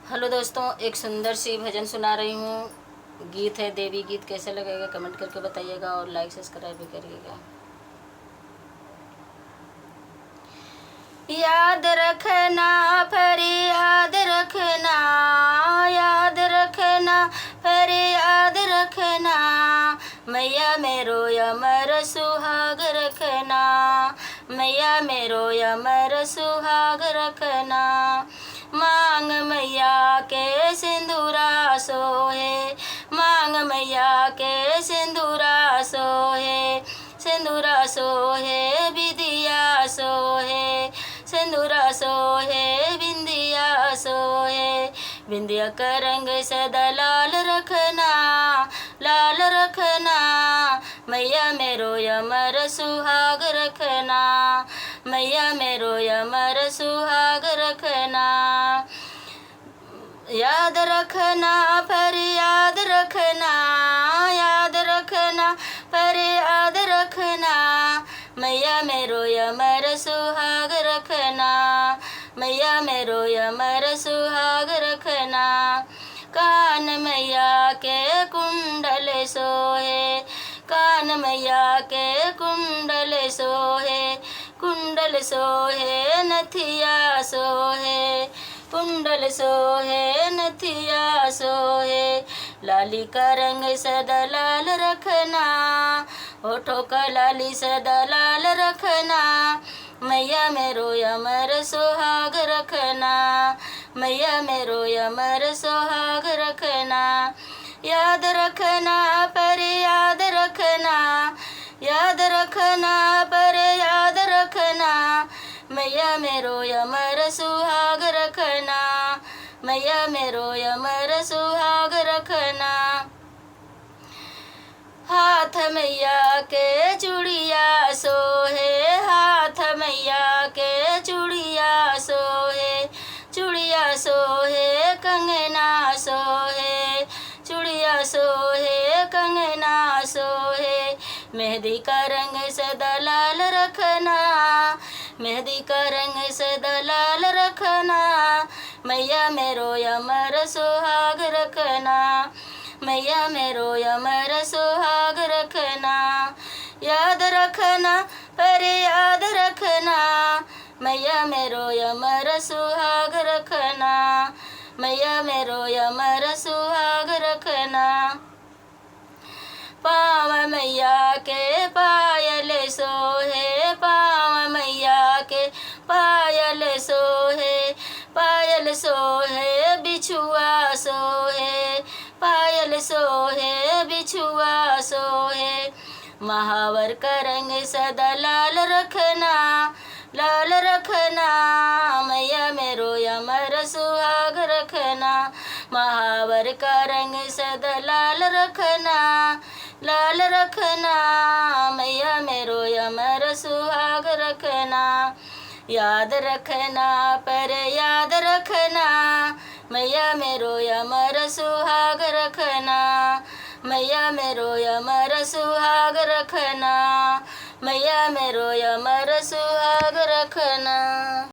Hello दोस्तों, एक सुंदर सी भजन सुना रही हूँ। गीत है देवी गीत। कैसा लगेगा कमेंट करके बताइएगा और लाइक सब्सक्राइब भी करिएगा। याद रखना फिर याद रखना, याद रखना फिर याद रखना, मैया मेरो अमर सुहाग रखना, मैया मेरो अमर सुहाग रखना। मांग मैया के सिंदूरा सोहे, मांग मैया के सिंदूरा सोहे, सिंदूरा सोहे विदिया सोहे, सिंदूरा सोहे बिंदिया सोहे। बिंदिया का रंग सदा लाल रखना, लाल रखना, मैया मेरो अमर सुहाग रखना, मैया मेरो अमर सुहाग रखना। याद रखना फिर याद रखना, याद रखना फिर याद रखना, मैया मेरो अमर सुहाग रखना, मैया मेरो अमर सुहाग रखना। कान मैया के कुंडल सोहे, कान मैया के कुंडल सोहे, कुंडल सोहे नथिया सोहे, कुंडल सोहे नथिया सोहे। लाली का रंग सदा लाल रखना, होठों का लाली सदा लाल रखना, मैया मेरो अमर सुहाग रखना, मैया मेरो अमर सुहाग रखना। याद रखना पर याद रखना, याद रखना पर याद रखना, मैया मेरो अमर सुहाग रखना, मैया मेरो अमर सुहाग रखना। हाथ मैया के चूड़िया सोहे, हाथ मैया के चूड़िया सोहे, चूड़िया सोहे कंगना सोहे, चूड़िया सोहे कंगना सोहे। मेहंदी का रंग सदा लाल रखना, मेहंदी का रंग सदा लाल रखना, मैया मेरो अमर सुहाग रखना, मैया मेरो अमर सुहाग रखना। याद रखना पर याद रखना, मैया मेरो अमर सुहाग रखना, मैया मेरो अमर सुहाग रखना। पाँव मैया के पायल सोहे, पाँव मैया के पायल सोहे, पायल सोहे बिछुआ सोहे, पायल सोहे बिछुआ सोहे। महावर का रंग सदा लाल रखना, लाल रखना, मैया मेरो अमर सुहाग रखना। महावर का रंग सदा लाल रखना, लाल रखना, मैया मेरो अमर सुहाग रखना। याद रखना पर याद रखना, मैया मेरो अमर सुहाग रखना, मैया मेरो अमर सुहाग रखना, मैया मेरो अमर सुहाग रखना।